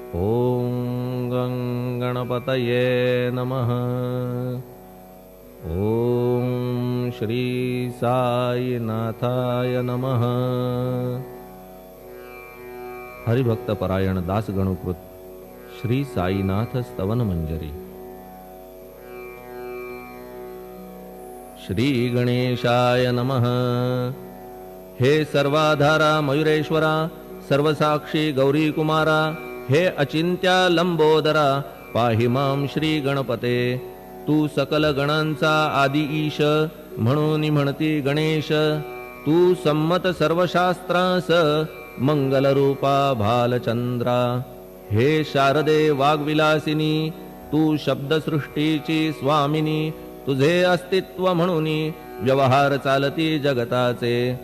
ॐ गणपतये नमः। ॐ श्री साईनाथाय नमः। हरिभक्तपरायण दासगणुकृत श्री साईनाथ स्तवन मंजरी। श्री गणेशाय नमः। हे सर्वाधारा मयुरेश्वरा, सर्वसाक्षी गौरी कुमारा, हे अचिंत्या लंबोदरा, पाहि मां श्री गणपते। तू सकल गणांचा आदि ईश, म्हणून म्हणती गणेश। तू संमत सर्वशास्त्रांस, मंगलरूपा भालचंद्रा। हे शारदे वाग्विलासिनी, तू शब्दसृष्टीची स्वामिनी। तुझे अस्तित्व म्हणून व्यवहार चालती जगताचे।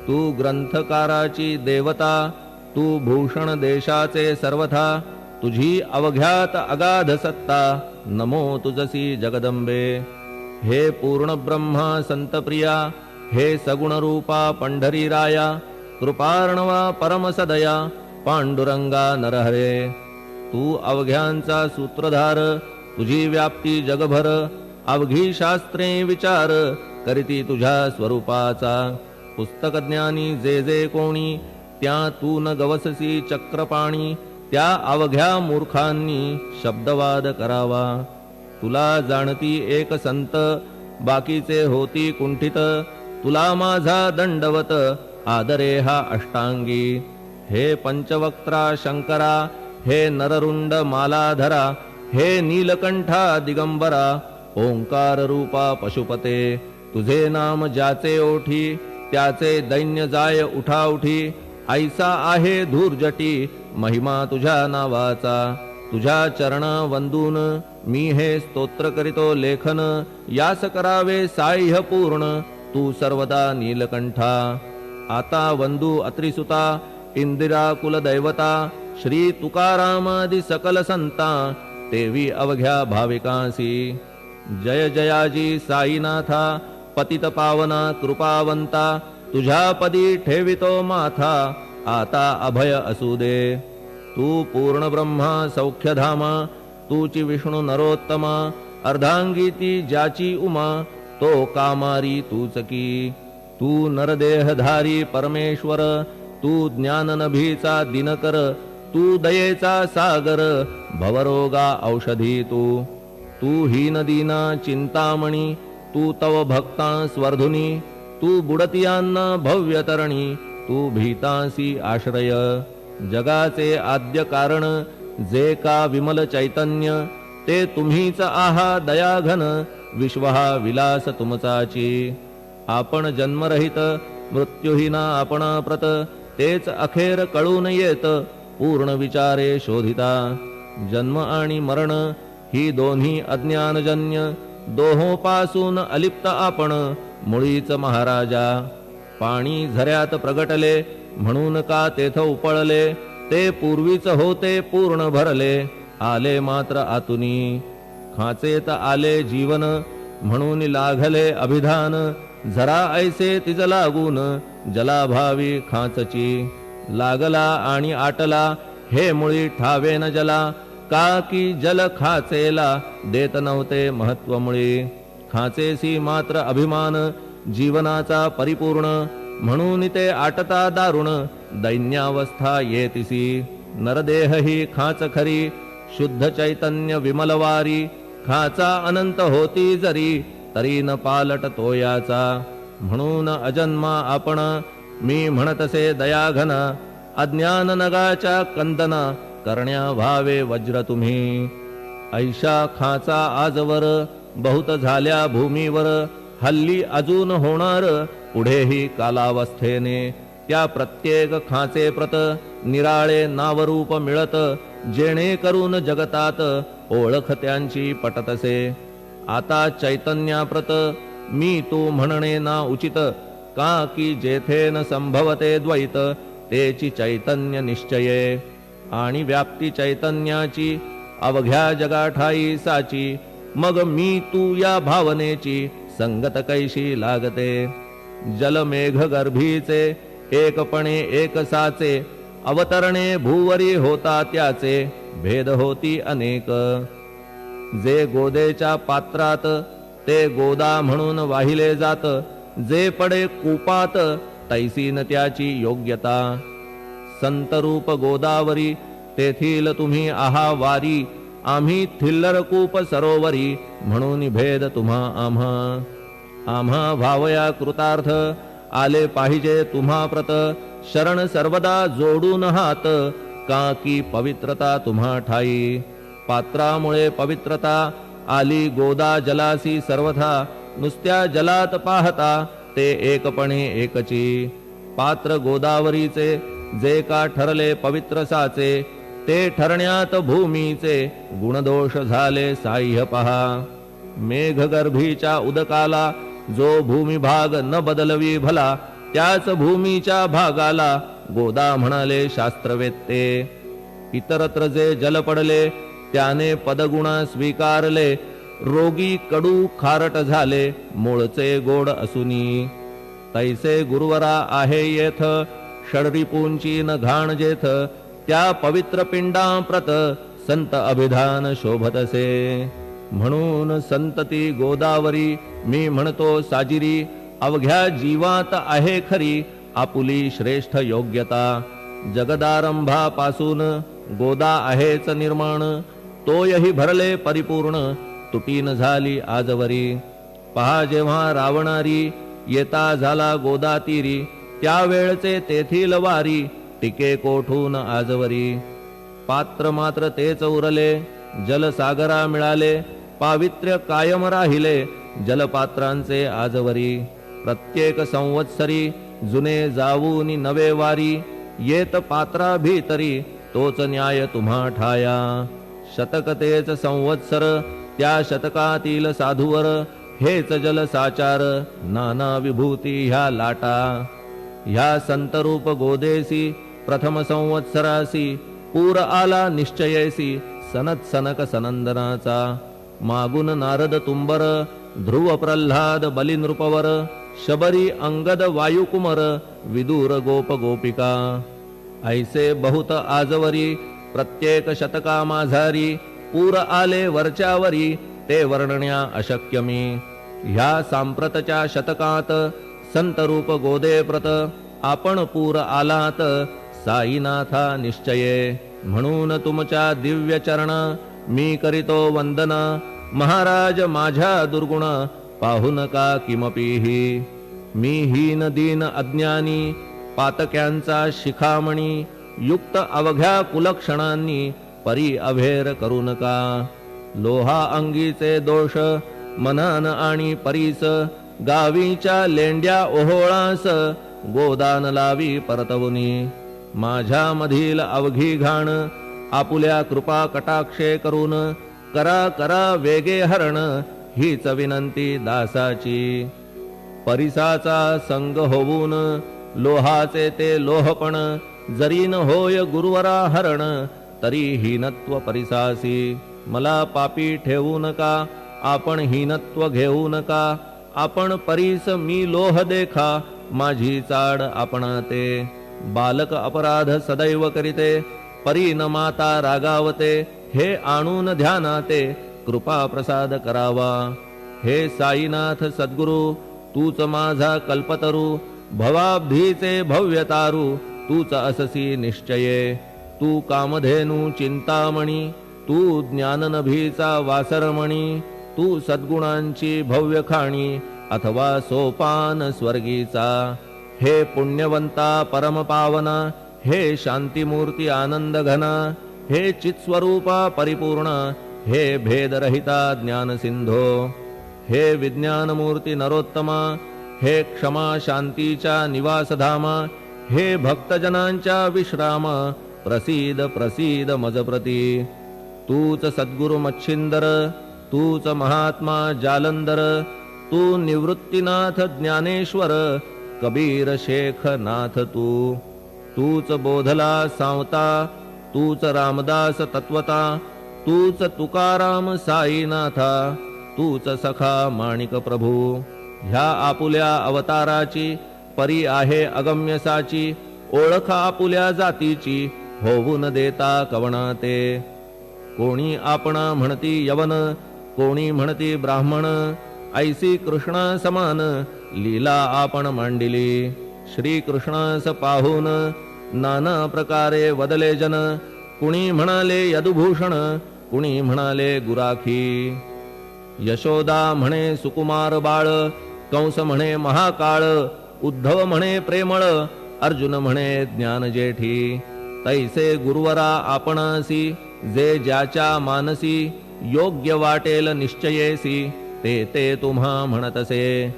तू ग्रंथकाराची देवता, तू भूषण देशाचे सर्वथा। तुझी अवघ्यात अगाध सत्ता, नमो तुझसी जगदंबे। हे पूर्ण ब्रह्मा संतप्रिया, हे सगुण रूपा पंढरी राया। कृपार्णवा परमसदया, पांडुरंगा नरहरे। तू अवघ्यांचा सूत्रधार, तुझी व्याप्ती जगभर। अवघी शास्त्रे विचार, करीती तुझ्या स्वरूपाचा। पुस्तकज्ञानी जे जे कोणी, त्या तू न गवससी चक्रपाणी। त्या अवघ्या मूर्खांनी शब्दवाद करावा। तुला जाणती एक संत, बाकीचे होती कुंठित। तुला माझा दंडवत, आदरे हा अष्टांगी। हे पंचवक्त्रा शंकरा, हे नररुंड मालाधरा। हे नीलकंठा दिगंबरा, ओंकार रूपा पशुपते। तुझे नाम ज्याचे ओठी, त्याचे दैन्य जाय उठाउठी। ऐसा आहे धूर्जटी, महिमा तुझ्या नावाचा। तुझ्या चरण वंदून मी हे स्तोत्र करीतो लेखन। यास करावे साह्य पूर्ण, तू सर्वदा नीलकंठा। आता वंदू अत्रिसुता, इंदिरा कुलदैवता। श्री तुकारामादि सकल संता, तेवी अवघ्या भाविकांसी। जय जयाजी साईनाथा, पतित पावना कृपावंता। तुझ्या पदी ठेवितो माथा, आता अभय असू दे। तू पूर्ण ब्रह्मा सौख्यधामा, तूची विष्णू नरोत्तमा। अर्धांगी ती ज्याची उमा, तो कामारी तूच की। तू नरदेहधारी परमेश्वर, तू ज्ञाननभीचा दिनकर। तू दयेचा सागर, भवरोगा औषधी तू। तू हीनदीना चिंतामणी, तू तव भक्ता स्वर्धुनी। तू बुडतियांना भव्यतरणी, तू भीतांसी आश्रय। जगाचे आद्य कारण, जे का विमल चैतन्य। ते तुम्हीच आहा दयाघन, विश्व हा विलास तुमचाची। आपण जन्मरहित, मृत्युहीना आपणा प्रत। तेच अखेर कळून येत, पूर्ण विचारे शोधिता। जन्म आणि मरण ही दोन्ही अज्ञानजन्य। दोहोपासून अलिप्त आपण, मुळीच महाराजा। पाणी झऱ्यात प्रगटले, म्हणून का तेथ उपळले। ते पूर्वीच होते पूर्ण भरले, आले मात्र आतुनी। खाचेत आले जीवन, म्हणून लागले अभिधान। झरा ऐसे तिज लागून, जलाभावी खाचची। लागला आणि आटला, हे मुळी ठावे न जला। का की जल खाचेला, देत नव्हते महत्व मुळी। खाचेसी मात्र अभिमान, जीवनाचा परिपूर्ण। म्हणून ते आटता दारुण, दैन्यावस्था येतिसी। नरदेह ही खाच खरी, शुद्ध चैतन्य विमलवारी। खाचा अनंत होती जरी, तरी न पालट तोयाचा। म्हणून अजन्मा आपण, मी म्हणतसे दयाघन। अज्ञान नगाच्या कंदना, करण्या व्हावे वज्र तुम्ही। ऐशा खाचा आजवर, बहुत झाल्या भूमीवर। हल्ली अजून होणार, पुढेही कालावस्थेने। त्या प्रत्येक खाचे प्रत, निराळे नावरूप मिळत। जेणे करून जगतात, ओळख त्यांची पटतसे। आता चैतन्याप्रत, मी तू म्हणणे ना उचित। का की जेथे न संभवते द्वैत, तेची चैतन्य निश्चये। आणि व्याप्ती चैतन्याची, अवघ्या जगाठाई साची। मग मी तू या भावनेची, संगत कैशी लागते। जलमेघ गर्भीचे, एकपणे एक साचे। अवतरणे भूवरी होता त्याचे, भेद होती अनेक. जे गोदेच्या पात्रात ते गोदा म्हणून वाहिले जात, जे पडे कूपात तैसी न त्याची योग्यता. संतरूप गोदावरी तेथील तुम्ही आहा वारी, आम्ही थिल्लर कूप सरोवरी म्हणून भेद तुम्हा आम्हा. आम्हा भावया कृतार्थ आले पाहिजे तुम्हा प्रत, शरण सर्वदा जोडून हात का की पवित्रता तुम्हा ठाई. पात्रामुळे पवित्रता आली गोदा जलासी सर्वथा, नुसत्या जलात पाहता ते एकपणे एकची. पात्र गोदावरीचे जे का ठरले पवित्र साचे, ते ठरण्यात भूमीचे गुणदोष झाले साह्य पहा. मेघगर्भीच्या उदकाला जो भूमिभाग न बदलवी भला, त्याच भूमीच्या भागाला गोदा म्हणाले शास्त्रवेत्ते. इतरत्र जे जल पडले त्याने पदगुणा स्वीकारले, रोगी कडू खारट झाले मूळचे गोड असुनी. तैसे गुरुवरा आहे येथ षडरिपूंची न घाण जेथ, त्या पवित्र पिंडाप्रत संत अभिधान शोभतसे. म्हणून संतती गोदावरी मी म्हणतो साजिरी, अवघ्या जीवात आहे खरी आपुली श्रेष्ठ योग्यता. जगदारंभापासून गोदा आहेच निर्माण, तोयही भरले परिपूर्ण तुटीन झाली आजवरी. पहा जेव्हा रावणारी येता झाला गोदा तीरी, त्यावेळचे तेथील वारी टिके कोठून आजवरी. पात्र मात्र तेच उरले जलसागरा मिळाले, पावित्र्य कायम राहिले जलपात्रांचे आजवरी. प्रत्येक संवत्सरी जुने जाऊन नवे वारी, येत पात्रा भीतरी तोच न्याय तुम्हा ठाया. शतक तेच संवत्सर त्या शतकातील साधूवर, हेच जल साचार नाना विभूती ह्या लाटा. ह्या संतरूप गोदेसी प्रथम संवत्सरासी, पूर आला निश्चयेसी सनत सनक सनंदनाचा. मागून नारद तुंबर, ध्रुव प्रल्हाद बलिनृपवर, शबरी अंगद वायुकुमर, विदूर गोप गोपिका. ऐसे बहुत आजवरी प्रत्येक शतका माझारी, पूर आले वरच्यावरी ते वर्णण्या अशक्य मी. ह्या सांप्रतच्या शतकात संतरूप गोदे प्रत, आपण पूर आलात साईनाथा निश्चये. म्हणून तुमच्या दिव्य चरण मी करीतो वंदना, महाराज माझ्या दुर्गुण पाहू नका किमपीही. मी हीन दीन अज्ञानी पातक्यांचा शिखामणी, युक्त अवघ्या कुलक्षणांनी परी अभेर करू नका. लोहा अंगीचे दोष मनन आणि परीस, गावीच्या लेंड्या ओहोळास गोदान लावी परतवुनी. माझ्या मधील अवघी घाण आपुल्या कृपा कटाक्षे करून, करा करा वेगे हरण हीच विनंती दासाची. परिसाचा संग होऊन लोहाचे ते लोहपण, जरी न होय गुरुवरा हरण तरी हीनत्व परिसासी. मला पापी ठेवू नका आपण हीनत्व घेऊ नका. आपण परीस मी लोह देखा माझी चाड आपणाते. बालक अपराध सदैव करीते परी न माता रागावते. हे आणून ध्यानाते कृपा प्रसाद करावा. हे साईनाथ सद्गुरु तूच माझा कल्पतरू. भवाब्धीचे भव्यतारू तूच अससी निश्चये. तू कामधेनू चिंतामणी, तू ज्ञाननभीचा वासरमणी. तू सद्गुणांची भव्य खाणी अथवा सोपान स्वर्गीचा. हे पुण्यवंता परमपावना, हे शांतिमूर्ती आनंद घना. हे चित्स्वरूपा परिपूर्ण, हे भेदरहिता ज्ञान सिंधो. हे विज्ञानमूर्ती नरोत्तमा, हे क्षमा शांतीच्या निवासधामा. हे भक्तजनांच्या विश्राम, प्रसीद प्रसीद मजप्रती. तूच सद्गुरु मच्छिंदर, तूच महात्मा जालंदर. तू निवृत्तीनाथ ज्ञानेश्वर, कबीर शेख नाथ तू. तूच बोधला सांवता, तूच रामदास तत्वता. तूच तुकाराम साईनाथा, तूच सखा माणिक प्रभू. ह्या आपुल्या अवताराची परी आहे अगम्यसाची. ओळख आपुल्या जातीची होऊन देता कवणाते. कोणी आपणा म्हणती यवन, कोणी म्हणती ब्राह्मण, ऐसी कृष्णा समान लीला आपण मांडिली. श्री कृष्णास पाहून नाना प्रकारे वदले जन, कुणी म्हणाले यदुभूषण, कुणी म्हणाले गुराखी. यशोदा म्हणे सुकुमार बाळ, कंस म्हणे महाकाळ, उद्धव म्हणे प्रेमळ, अर्जुन म्हणे ज्ञान जेठी. तैसे गुरुवरा आपणासी, जे ज्याच्या मानसी, योग्य वाटेल निश्चयेसी, ते ते तुम्हा म्हणतसे.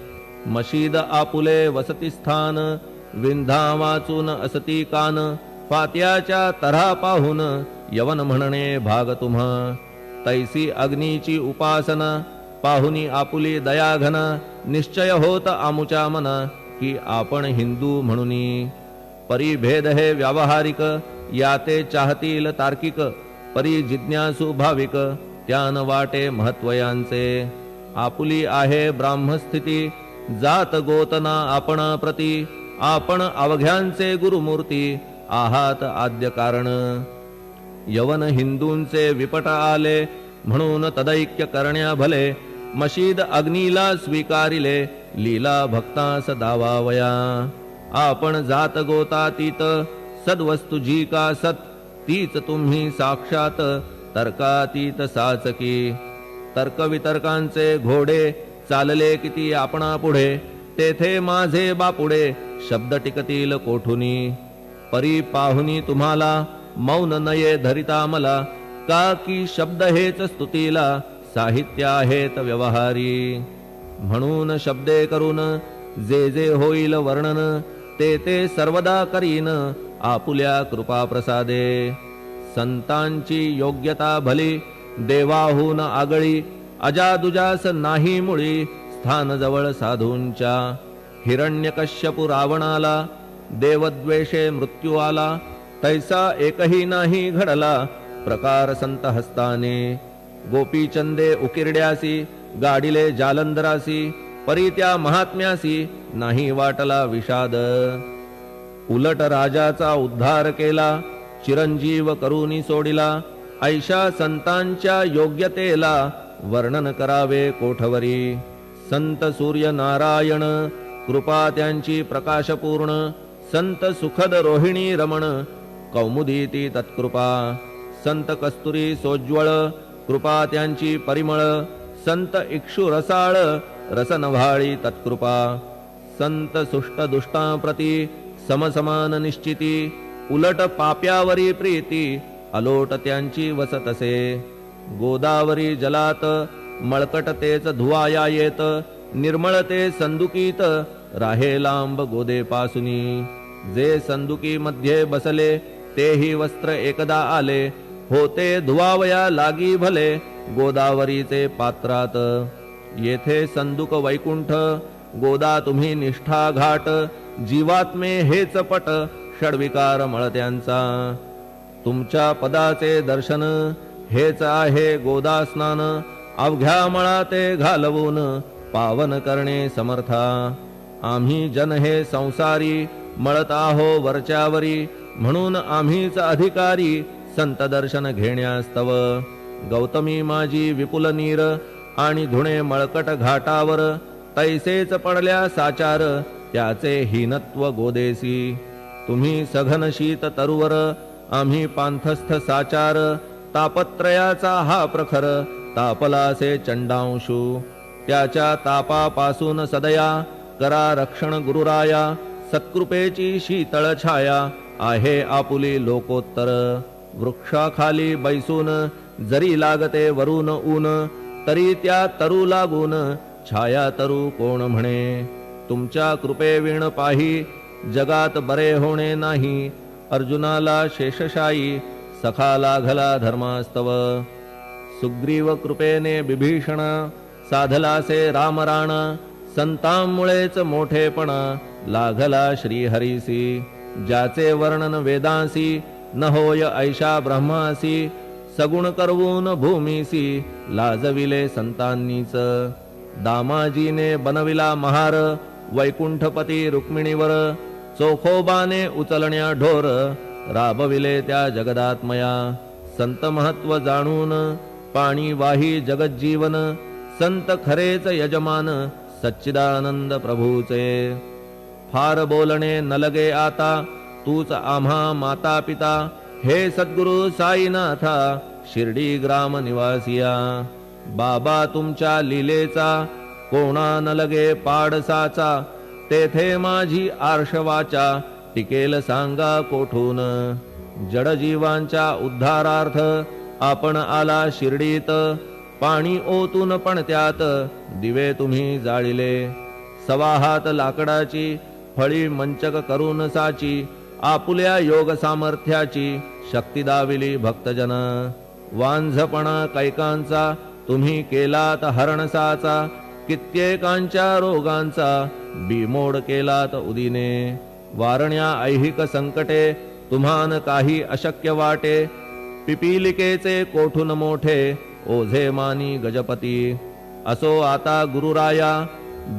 मशीद आपुले वसती स्थान, विंधा वाचून असती कान, फात्याच्या तऱ्हा पाहून यवन म्हणणे भाग तुम्हा. तैसी अग्नीची उपासना, पाहुनी आपुली दयाघन, निश्चय होत आमुच्या मना, की आपण हिंदू म्हणूनी. परिभेद हे व्यावहारिक, याते चाहतील तार्किक, परी जिज्ञासू भाविक, त्यान वाटे महत्वयांचे. आपुली आहे ब्राह्मस्थिती, जात गोतना आपणा प्रती, आपण अवघ्यांचे गुरुमूर्ती, आहात आद्य कारण. यवन हिंदूंचे विपट आले, म्हणून तदैक्य करण्या भले, मशीद अग्नीला स्वीकारिले, लीला भक्तास दावावया. आपण जात गोतातीत, सद्वस्तु जी का सत, तीच तुम्ही साक्षात तर्कातीत साचकी. तर्कवितर्कांचे घोडे चालले किती आपणा पुढे, तेथे माझे बापुडे शब्द टिकतील कोठुनी. परी पाहुनी तुम्हाला मौन नये धरिता मला, का की शब्द हेच स्तुतीला साहित्य आहेत व्यवहारी. म्हणून शब्दे करून जे जे होईल वर्णन, ते ते सर्वदा करीन आपुल्या कृपा प्रसादे. संतांची योग्यता भली, देवाहून आगळी, अजादुजास नाही मुळी, स्थान जवळ साधूंच्या. हिरण्यकश्यपु रावणाला, देवद्वेषे मृत्यू आला, तैसा एकही नाही घडला प्रकार संत हस्ताने. गोपीचंदे उकिरड्यासी, गाडिले जालंधरासी, परी त्या महात्म्यासी नाही वाटला विषाद. उलट राजाचा उद्धार केला, चिरंजीव करूनी सोडिला, ऐशा संतांच्या योग्यतेला वर्णन करावे कोठवरी. संत सूर्य नारायण, कृपा त्यांची प्रकाशपूर्ण, संत सुखद रोहिणी रमण, कौमुदी ती तत्कृपा. संत कस्तुरी सोज्वळ, कृपा त्यांची परिमळ, संत इक्षु रसाळ, रसनव्हाळी तत्कृपा. संत सुष्ट दुष्टांप्रती, समसमान निश्चिती, उलट पाप्यावरी प्रीती, अलोट त्यांची वसतसे. गोदावरी जलात, मळकट तेच धुवाया येत, निर्मळ ते संदुकीत, राहे लांब गोदे पासुनी. जे संदुकी मध्ये बसले, तेही वस्त्र एकदा आले, होते धुवावया लागी भले, गोदावरीचे पात्रात. येथे संदुक वैकुंठ, गोदा तुम्ही निष्ठा घाट, जीवात्मे हेच पट, षडविकार मळत्यांचा. तुमच्या पदाचे दर्शन, हेच आहे गोदा स्नान, अवघ्या मळाते घालवून पावन करणे समर्था. आम्ही जन हे संसारी, मळत आहो वरच्यावरी, म्हणून आम्हीच अधिकारी, संत दर्शन घेण्यास्तव. गौतमी माझी विपुल नीर, आणि धुणे मळकट घाटावर, तैसेच पडल्या साचार, त्याचे हीनत्व गोदेसी. तुम्ही सघन शीत तरुवर, आम्ही पांथस्थ साचार, तापत्रयाचा हा प्रखर, तापलासे चंडांशू. त्याच्या तापापासून सदया, करा रक्षण गुरुराया, सत्कृपेची शीतळ छाया, आहे आपुली लोकोत्तर. वृक्षाखाली बैसून, जरी लागते वरून ऊन, तरी त्या तरू लागून, छाया तरू कोण म्हणे. तुमच्या कृपेविण पाही, जगात बरे होणे नाही. अर्जुनाला शेषशायी, सखा लागला धर्मास्तव. सुग्रीव कृपेने बिभीषण, साधलासे रामराण, संतांमुळेच मोठेपणा, लागला श्रीहरीसी. ज्याचे वर्णन वेदांसी, न होय ऐशा ब्रह्मासी, सगुण करवून भूमीसी, लाजविले संतांनीच. दामाजीने बनविला महार, वैकुंठपती रुक्मिणीवर, चोखोबाने उचलण्या ढोर, राबविले त्या जगदात्मया. संत महत्व जाणून पाणी वाही जगज्जीवन संत खरेच यजमान सच्चिदानंद प्रभूचे फार बोलणे न लगे आता तूच आम्हा माता पिता हे सद्गुरु साईनाथा शिर्डी ग्राम निवासिया बाबा तुमच्या लीलेचा कोणा न लगे पाडसाचा तेथे माझी आर्षवाचा टिकेल सांगा कोठून जडजीवांच्या उद्धारार्थ आपण आला शिर्डीत पाणी ओतून पण त्यात दिवे तुम्ही जाळिले सवा हात लाकडाची फळी मंचक करून साची आपुल्या योग सामर्थ्याची शक्ती दाविली भक्तजन वांझपणा कैकांचा तुम्ही केलात हरणसाचा कित्येकांच्या रोगांचा बिमोड केलात उदिने वारण्या ऐहिक संकटे तुम्हान काही अशक्य वाटे पिपीलिकेचे कोठून मोठे ओझे मानी गजपती असो आता गुरुराया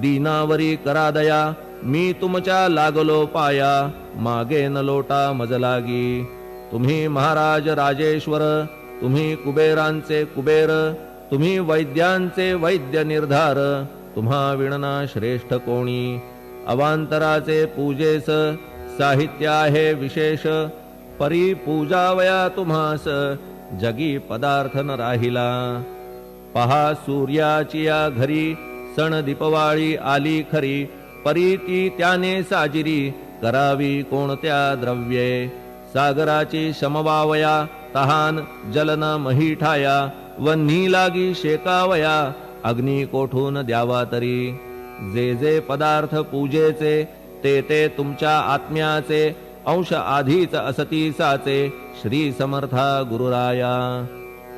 दीनावरी करा दया मी तुमच्या लागलो पाया मागे न लोटा मज लागी तुम्ही महाराज राजेश्वर तुम्ही कुबेरांचे कुबेर तुम्ही वैद्यांचे वैद्य निर्धार तुम्हा विणना श्रेष्ठ कोणी अवांतराचे पूजेस साहित्य आहे विशेष परी पूजावया तुम्हास जगी पदार्थ न राहिला पहा सूर्याची या घरी सण दीपवाळी आली खरी परी ती त्याने साजिरी करावी कोणत्या द्रव्ये सागराची शमवावया तहान जलन मही ठाया वन्ही लागी शेकावया अग्नी कोठून द्यावा तरी जे जे पदार्थ पूजेचे ते ते तुमच्या आत्म्याचे अंश आधीच असतीसाचे श्री समर्था गुरुराया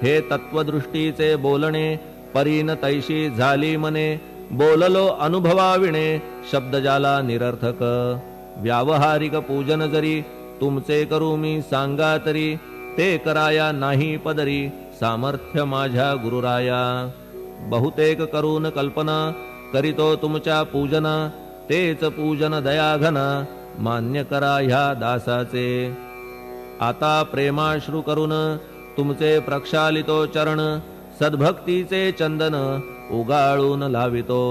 हे तत्वदृष्टीचे बोलणे परीन तैशी झाली मने बोललो अनुभवाविणे शब्द जाला निरर्थक व्यावहारिक पूजन जरी तुमचे करू मी सांगा तरी ते कराया नाही पदरी सामर्थ्य माझ्या गुरुराया बहुतेक करून कल्पना करीतो तुमच्या पूजना तेच पूजन दयाघन मान्य करा ह्या दासाचे आता प्रेमाश्रू करून तुमचे प्रक्षालितो चरण सद्भक्तीचे चंदन उगाळून लावितो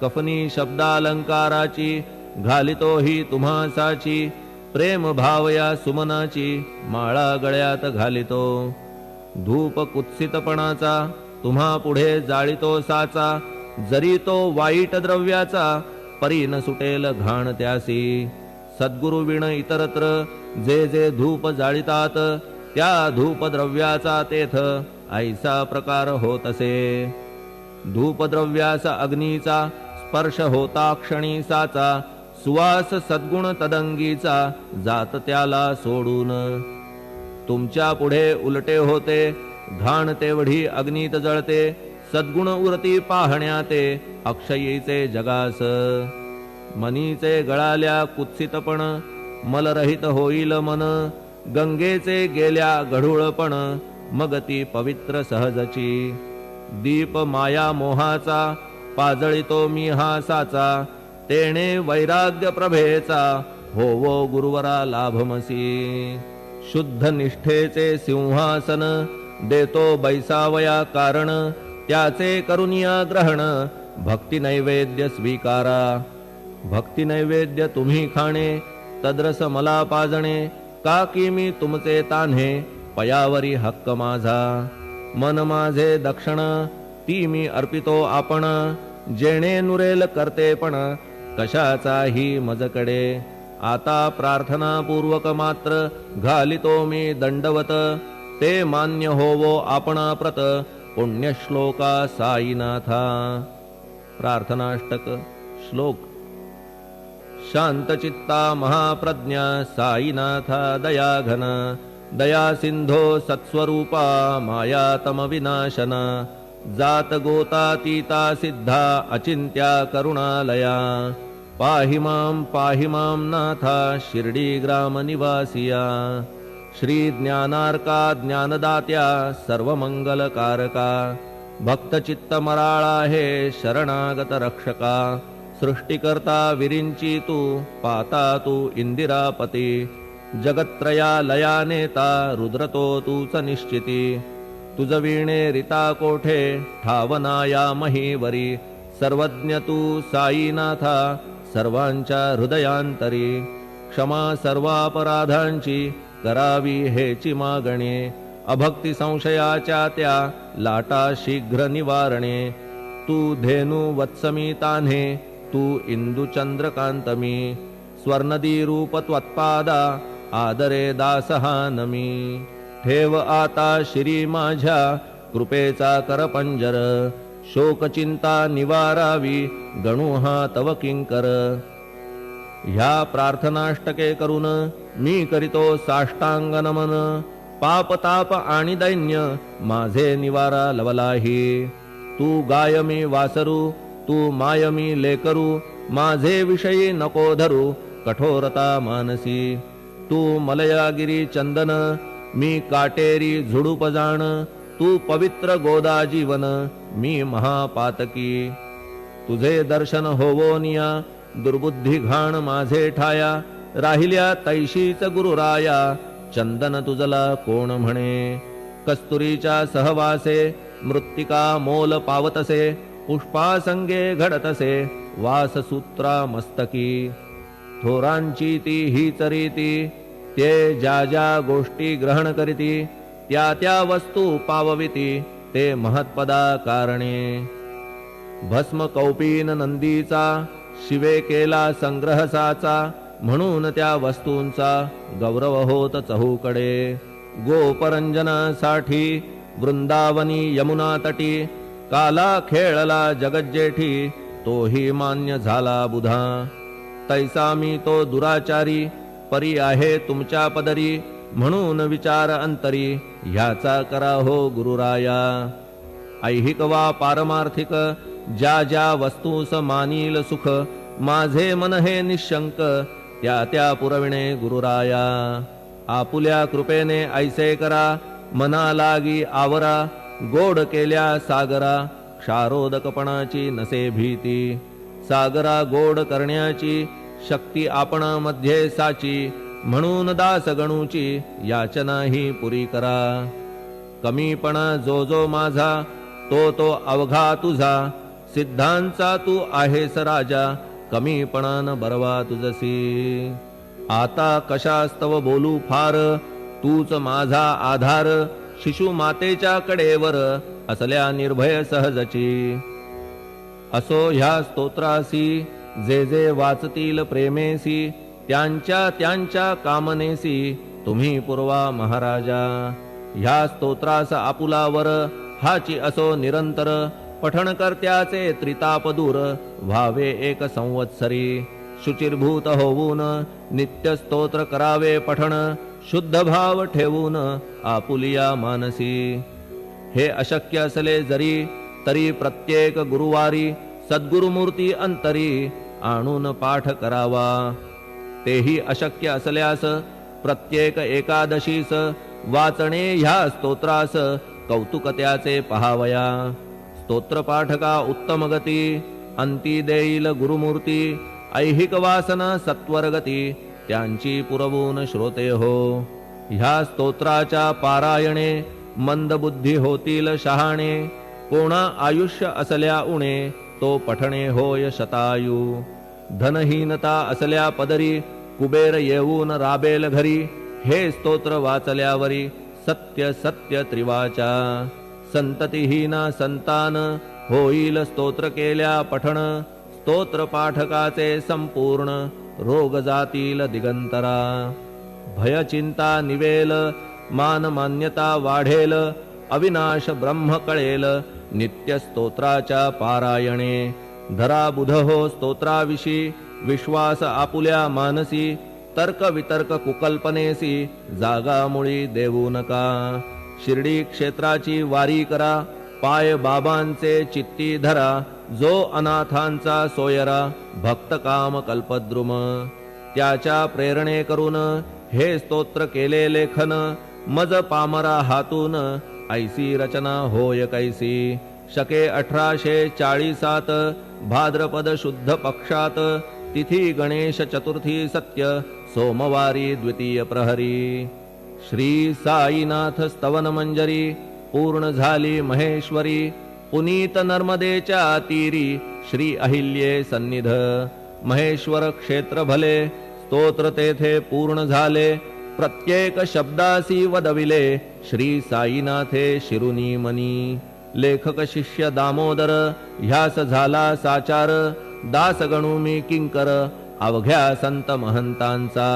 कफनी शब्दालंकाराची घालितो ही तुम्हासाची प्रेम भावया सुमनाची माळा गळ्यात घालितो धूप कुत्सितपणाचा तुम्हा पुढे जाळितो साचा जरी तो वाईट द्रव्याचा परी न सुटेल घाण त्यासी सद्गुरु विण इतरत्र जे जे धूप जाळितात त्या धूप द्रव्याचा तेथ ऐसा प्रकार होत असे धूप द्रव्याचा अग्नीचा स्पर्श होता क्षणी साचा सुवास सद्गुण तदंगीचा जात त्याला सोडून तुमच्या पुढे उलटे होते घाण तेवढी अग्नीत जळते सद्गुण उरती पाहण्या ते अक्षयीचे जगास मनीचे गळाल्या कुत्सितपण मलरहित होईल मन गंगेचे गेल्या गढूळपण मग ती पवित्र सहजची दीप माया मोहाचा पाजळितो मी हा साचा तेणे वैराग्य प्रभेचा होवो गुरुवरा लाभमसी शुद्ध निष्ठेचे सिंहासन देतो बैसावया कारण त्याचे करुनिया ग्रहण भक्ती नैवेद्य स्वीकारा भक्ती नैवेद्य तुम्ही खाणे तद्रस मला पाजणे का की मी तुमचे तान्हे पयावरी हक्क माझा मन माझे दक्षिण ती मी अर्पितो आपण जेणे नुरेल करते पण कशाचाही मजकडे आता प्रार्थना पूर्वक मात्र घालितो मी दंडवत ते मान्य होवो आपणा प्रत पुण्यश्लोका साईनाथा प्रार्थनाष्टक श्लोक शांतचित्ता महाप्रज्ञा साईनाथा दयाघन दया सिंधो सत्स्वरूपा मायातम विनाशन जात गोतातीता सिद्धा अचिंत्या करुणालया पाहि मां नाथा शिर्डी ग्राम निवासिया श्री ज्ञानार्का ज्ञानदात्या सर्वमंगलकारका भक्तचित्त मराळा हे शरणागत रक्षका सृष्टिकर्ता विरिंची तू पाता तू इंदिरापती जगत्त्रया लया नेता रुद्रतो तूच निश्चिती. तुझ वीणे रिता कोठे ठावनाया महीवरी. सर्वज्ञ तू साईनाथा सर्वांच्या हृदयांतरी. क्षमा सर्वापराधांची करावी हेची मागणे. अभक्ती संशयाच्या त्या लाटा शीघ्र निवारणे. तू धेनू वत्समी तान्हे तू इंदू चंद्रकांतमी. स्वर्णदी रूप त्वत्पादा आदरे दासहा नमी. ठेव आता शिरी माझ्या कृपेचा करपंजर. शोकचिंता निवारावी गणू हा तव किंकर. ह्या प्रार्थनाष्टके करून मी करीतो साष्टांग नमन. पाप ताप आणि दैन्य माझे निवारा लवलाही. तू गाय मी वासरू तू माय मी लेकरू. माझे विषयी नको धरू कठोरता मानसी. तू मलयागिरी चंदन मी काटेरी झुडूप जाण. तू पवित्र गोदा जीवन मी महापातकी. तुझे दर्शन होवोनिया दुर्बुद्धी घाण माझे ठाया. राहिल्या तैशीच गुरुराया चंदन तुझला कोण म्हणे. कस्तुरीच्या सहवासे मृत्तिका मोल पावतसे. पुष्पासंगे घडतसे वाससूत्रा मस्तकी. थोरांची ती हीच रीती ते ज्या ज्या गोष्टी ग्रहण करीती. त्या त्या वस्तू पावविती ते महत्पदा कारणे. भस्म कौपीन नंदीचा शिवे केला संग्रह साचा. म्हणून त्या वस्तूंचा गौरव होत चहूकडे. गोपरंजनासाठी वृंदावनी यमुना तटी. काला खेळला जगज्जेठी तोही मान्य झाला बुधा. तैसा मी तो दुराचारी परी आहे तुमच्या पदरी. म्हणून विचार अंतरी ह्याचा करा हो गुरुराया. ऐहिक वा पारमार्थिक ज्या ज्या वस्तूस मानील सुख. माझे मन हे निशंक त्या त्या पुरविणे गुरुराया. आपुल्या कृपेने ऐसे करा मना लागी आवरा. गोड केल्या सागरा क्षारोदकपणाची नसे भीती. सागरा गोड करण्याची शक्ती आपणामध्ये साची. म्हणून दास गणूची याचना ही पुरी करा. कमीपणा जो जो माझा तो तो अवघा तुझा. सिद्धांचा तू आहेस राजा कमीपणान बरवा तुझसी. आता कशास्तव बोलू फार तूच माझा आधार. शिशु मातेच्या कडेवर असल्या निर्भय सहजची. असो ह्या स्तोत्रासी जे जे वाचतील प्रेमेसी. त्यांच्या त्यांच्या कामनेसी तुम्ही पुरवा महाराजा. ह्या स्तोत्रास आपुलावर हाची असो निरंतर. पठणकर्त्याचे त्रिताप दूर व्हावे एक संवत्सरी. शुचिर्भूत होऊन नित्य स्तोत्र करावे पठण. शुद्ध भाव ठेवून आपुलिया मानसी. हे अशक्य असले जरी तरी प्रत्येक गुरुवारी सद्गुरुमूर्ती अंतरी आणून पाठ करावा. तेही अशक्य असल्यास प्रत्येक एकादशीस वाचणे ह्या स्तोत्रास कौतुक त्याचे पहावया. स्तोत्रपाठका उत्तम गती अंती देईल गुरुमूर्ती. ऐहिक वासना सत्वरगती त्यांची पुरवून श्रोते हो. ह्या स्तोत्राच्या पारायणे मंद बुद्धी होतील शहाणे. कोणा आयुष्य असल्या उणे तो पठणे होय शतायू. धनहीनता असल्या पदरी कुबेर येऊन राबेल घरी. हे स्तोत्र वाचल्यावरी सत्य सत्य त्रिवाचा. संततिहीना संतान होईल स्तोत्र केल्या पठण. स्तोत्र पाठकाचे संपूर्ण रोग जातील दिगंतरा. भय चिंता निवेल मान मान्यता वाढेल. अविनाश ब्रह्म कळेल नित्य स्तोत्राच्या पारायणे. धरा बुध हो स्तोत्राविषयी विश्वास आपुल्या मानसी. तर्क वितर्क कुकल्पनेसी जागा मुळी देऊ नका. शिर्डी क्षेत्राची वारी करा पाय बाबांचे चित्ती धरा. जो अनाथांचा सोयरा भक्त काम कल्पद्रुम. त्याच्या प्रेरणे करून हे स्तोत्र केले लेखन. मज पामरा हातून ऐसी रचना होय कैसी. शके 1847 भाद्रपद शुद्ध पक्षात. तिथी गणेश चतुर्थी सत्य सोमवारी द्वितीय प्रहरी श्री साईनाथ स्तवन मंजरी पूर्ण झाली महेश्वरी पुनीत नर्मदेच्या तीरी श्री अहिल्ये सन्निध महेश्वर क्षेत्र भले स्तोत्र तेथे पूर्ण झाले प्रत्येक शब्दासी वदविले श्री साईनाथे शिरुनी मनी लेखक शिष्य दामोदर ह्यास झाला साचार दास गणू मी किंकर अवघ्या संत महंतांचा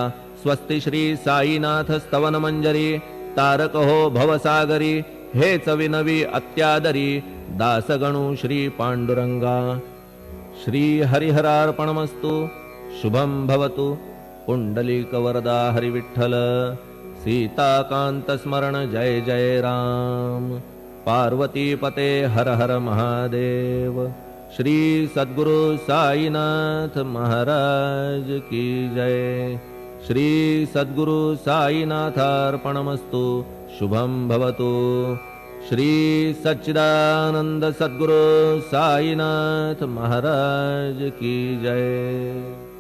स्वस्ति श्री साईनाथ स्तवन मंजरी तारक हो भवसागरी हेच विनवी अत्यादरी दासगणू श्री पांडुरंगा श्री हरिहरार्पणमस्तु शुभं भवतु पुंडलिक वरदा हरि विठ्ठल सीताकांत स्मरण जय जय राम पार्वती पते हर हर महादेव श्री सद्गुरु साईनाथ महाराज की जय श्री सद्गुरु साईनाथार्पणमस्तु शुभं भवतु श्री सच्चिदानंद सद्गुरु साईनाथ महाराज की जय।